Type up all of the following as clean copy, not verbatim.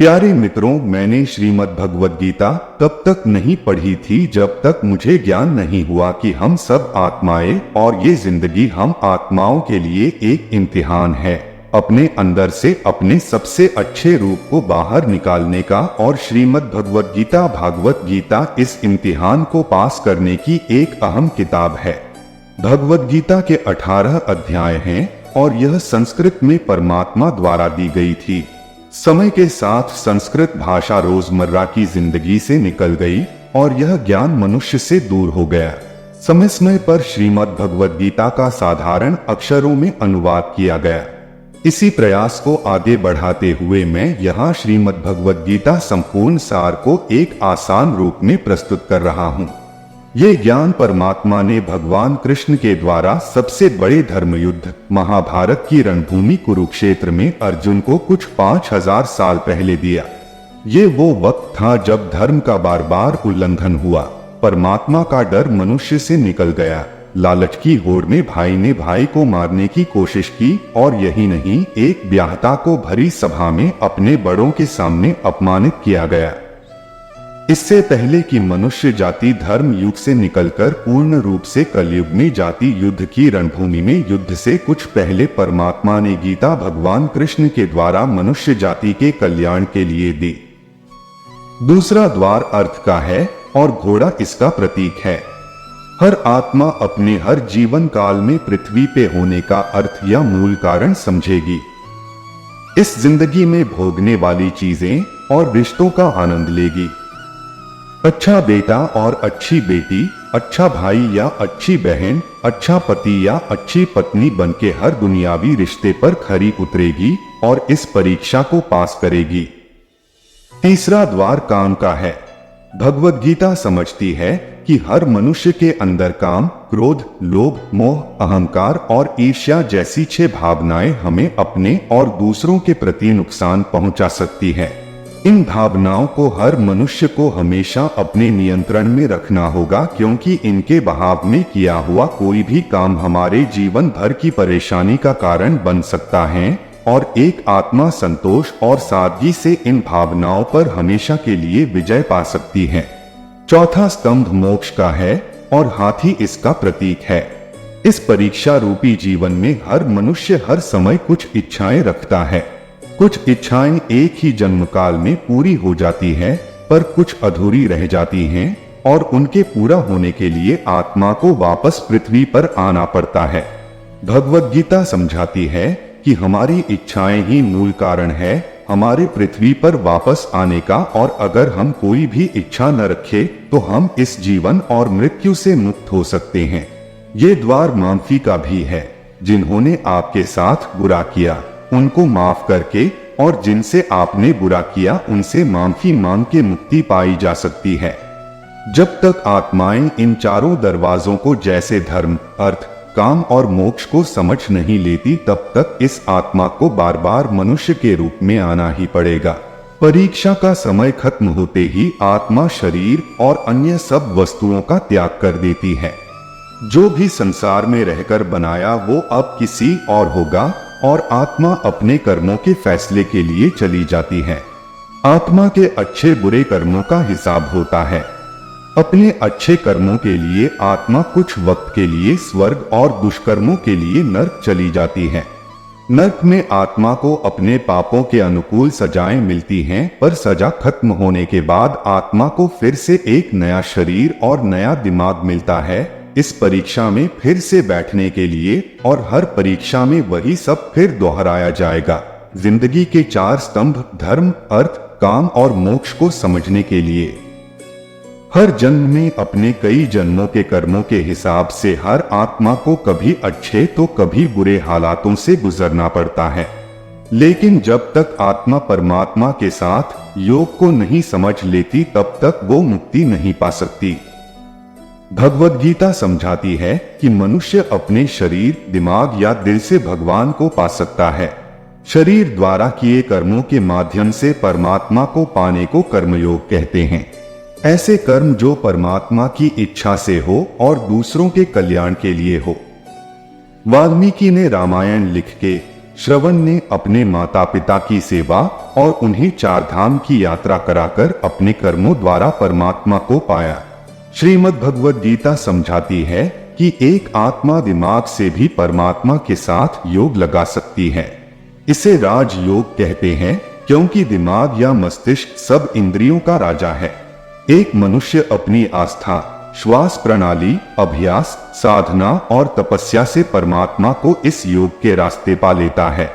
प्यारे मित्रों, मैंने श्रीमद् भगवद गीता तब तक नहीं पढ़ी थी जब तक मुझे ज्ञान नहीं हुआ कि हम सब आत्माएं और ये जिंदगी हम आत्माओं के लिए एक इम्तिहान है, अपने अंदर से अपने सबसे अच्छे रूप को बाहर निकालने का। और श्रीमद् भगवद गीता भागवत गीता इस इम्तिहान को पास करने की एक अहम किताब है। भगवद गीता के 18 अध्याय हैं और यह संस्कृत में परमात्मा द्वारा दी गई थी। समय के साथ संस्कृत भाषा रोजमर्रा की जिंदगी से निकल गई और यह ज्ञान मनुष्य से दूर हो गया। समय समय पर श्रीमद् भगवद गीता का साधारण अक्षरों में अनुवाद किया गया। इसी प्रयास को आगे बढ़ाते हुए मैं यहाँ श्रीमद् भगवद गीता संपूर्ण सार को एक आसान रूप में प्रस्तुत कर रहा हूँ। ये ज्ञान परमात्मा ने भगवान कृष्ण के द्वारा सबसे बड़े धर्म युद्ध महाभारत की रणभूमि कुरुक्षेत्र में अर्जुन को कुछ 5000 साल पहले दिया। ये वो वक्त था जब धर्म का बार बार उल्लंघन हुआ, परमात्मा का डर मनुष्य से निकल गया, लालच की होड़ में भाई ने भाई को मारने की कोशिश की और यही नहीं, एक ब्याहता को भरी सभा में अपने बड़ों के सामने अपमानित किया गया। इससे पहले कि मनुष्य जाति धर्म युग से निकलकर पूर्ण रूप से कलयुग में जाति युद्ध की रणभूमि में युद्ध से कुछ पहले परमात्मा ने गीता भगवान कृष्ण के द्वारा मनुष्य जाति के कल्याण के लिए दी। दूसरा द्वार अर्थ का है और घोड़ा इसका प्रतीक है। हर आत्मा अपने हर जीवन काल में पृथ्वी पे होने का अर्थ या मूल कारण समझेगी। इस जिंदगी में भोगने वाली चीजें और रिश्तों का आनंद लेगी। अच्छा बेटा और अच्छी बेटी, अच्छा भाई या अच्छी बहन, अच्छा पति या अच्छी पत्नी बनके हर दुनियावी रिश्ते पर खरी उतरेगी और इस परीक्षा को पास करेगी। तीसरा द्वार काम का है। भगवद गीता समझती है कि हर मनुष्य के अंदर काम, क्रोध, लोभ, मोह, अहंकार और ईर्ष्या जैसी 6 भावनाएं हमें अपने और दूसरों के प्रति नुकसान पहुंचा सकती है। इन भावनाओं को हर मनुष्य को हमेशा अपने नियंत्रण में रखना होगा, क्योंकि इनके बहाव में किया हुआ कोई भी काम हमारे जीवन भर की परेशानी का कारण बन सकता है और एक आत्मा संतोष और सादगी से इन भावनाओं पर हमेशा के लिए विजय पा सकती है। चौथा स्तंभ मोक्ष का है और हाथी इसका प्रतीक है। इस परीक्षा रूपी जीवन में हर मनुष्य हर समय कुछ इच्छाएं रखता है। कुछ इच्छाएं एक ही जन्म काल में पूरी हो जाती है, पर कुछ अधूरी रह जाती हैं और उनके पूरा होने के लिए आत्मा को वापस पृथ्वी पर आना पड़ता है। भगवद गीता समझाती है कि हमारी इच्छाएं ही मूल कारण है हमारे पृथ्वी पर वापस आने का, और अगर हम कोई भी इच्छा न रखें तो हम इस जीवन और मृत्यु से मुक्त हो सकते हैं। ये द्वार माफी का भी है। जिन्होंने आपके साथ बुरा किया उनको माफ करके और जिनसे आपने बुरा किया उनसे माफी मांग के मुक्ति पाई जा सकती है। जब तक आत्माएं इन चारों दरवाजों को जैसे धर्म, अर्थ, काम और मोक्ष को समझ नहीं लेती, तब तक इस आत्मा को बार बार मनुष्य के रूप में आना ही पड़ेगा। परीक्षा का समय खत्म होते ही आत्मा शरीर और अन्य सब वस्तुओं का त्याग कर देती है। जो भी संसार में रहकर बनाया वो अब किसी और होगा और आत्मा अपने कर्मों के फैसले के लिए चली जाती है। आत्मा के अच्छे बुरे कर्मों का हिसाब होता है। अपने अच्छे कर्मों के लिए आत्मा कुछ वक्त के लिए स्वर्ग और दुष्कर्मों के लिए नर्क चली जाती है। नर्क में आत्मा को अपने पापों के अनुकूल सजाएं मिलती हैं, पर सजा खत्म होने के बाद आत्मा को फिर से एक नया शरीर और नया दिमाग मिलता है इस परीक्षा में फिर से बैठने के लिए, और हर परीक्षा में वही सब फिर दोहराया जाएगा। जिंदगी के 4 स्तंभ धर्म, अर्थ, काम और मोक्ष को समझने के लिए हर जन्म में अपने कई जन्मों के कर्मों के हिसाब से हर आत्मा को कभी अच्छे तो कभी बुरे हालातों से गुजरना पड़ता है। लेकिन जब तक आत्मा परमात्मा के साथ योग को नहीं समझ लेती तब तक वो मुक्ति नहीं पा सकती। भगवद गीता समझाती है कि मनुष्य अपने शरीर, दिमाग या दिल से भगवान को पा सकता है। शरीर द्वारा किए कर्मों के माध्यम से परमात्मा को पाने को कर्मयोग कहते हैं। ऐसे कर्म जो परमात्मा की इच्छा से हो और दूसरों के कल्याण के लिए हो। वाल्मीकि ने रामायण लिख के श्रवण ने अपने माता पिता की सेवा और उन्हें चार धाम की यात्रा कराकर अपने कर्मों द्वारा परमात्मा को पाया। श्रीमद् भगवद गीता समझाती है कि एक आत्मा दिमाग से भी परमात्मा के साथ योग लगा सकती है। इसे राज योग कहते हैं क्योंकि दिमाग या मस्तिष्क सब इंद्रियों का राजा है। एक मनुष्य अपनी आस्था, श्वास प्रणाली, अभ्यास, साधना और तपस्या से परमात्मा को इस योग के रास्ते पा लेता है।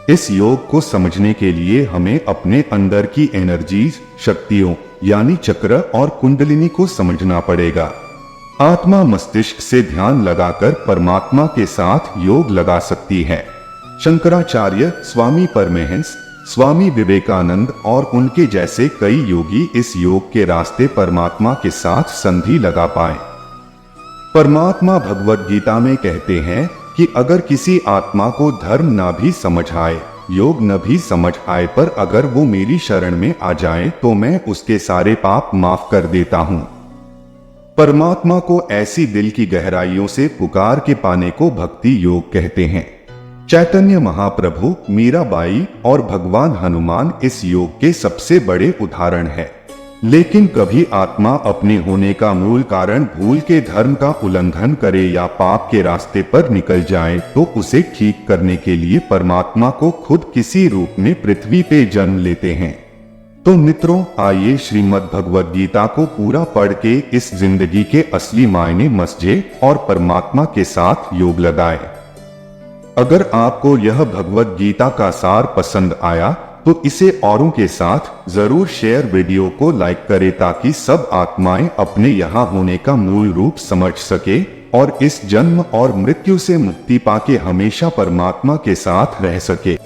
इस योग को समझने के लिए हमें अपने अंदर की एनर्जीज, शक्तियों यानी चक्र और कुंडलिनी को समझना पड़ेगा। आत्मा मस्तिष्क से ध्यान लगाकर परमात्मा के साथ योग लगा सकती है। शंकराचार्य, स्वामी परमहंस, स्वामी विवेकानंद और उनके जैसे कई योगी इस योग के रास्ते परमात्मा के साथ संधि लगा पाए। परमात्मा भगवद गीता में कहते हैं कि अगर किसी आत्मा को धर्म ना भी समझ आए, योग न भी समझ आए, पर अगर वो मेरी शरण में आ जाए तो मैं उसके सारे पाप माफ कर देता हूँ। परमात्मा को ऐसी दिल की गहराइयों से पुकार के पाने को भक्ति योग कहते हैं। चैतन्य महाप्रभु, मीराबाई और भगवान हनुमान इस योग के सबसे बड़े उदाहरण हैं। लेकिन कभी आत्मा अपने होने का मूल कारण भूल के धर्म का उल्लंघन करे या पाप के रास्ते पर निकल जाए तो उसे ठीक करने के लिए परमात्मा को खुद किसी रूप में पृथ्वी पे जन्म लेते हैं। तो मित्रों, आइए श्रीमद् भगवद गीता को पूरा पढ़ के इस जिंदगी के असली मायने समझे और परमात्मा के साथ योग लगाए। अगर आपको यह भगवद गीता का सार पसंद आया तो इसे औरों के साथ जरूर शेयर, वीडियो को लाइक करें ताकि सब आत्माएं अपने यहाँ होने का मूल रूप समझ सके और इस जन्म और मृत्यु से मुक्ति पाके हमेशा परमात्मा के साथ रह सके।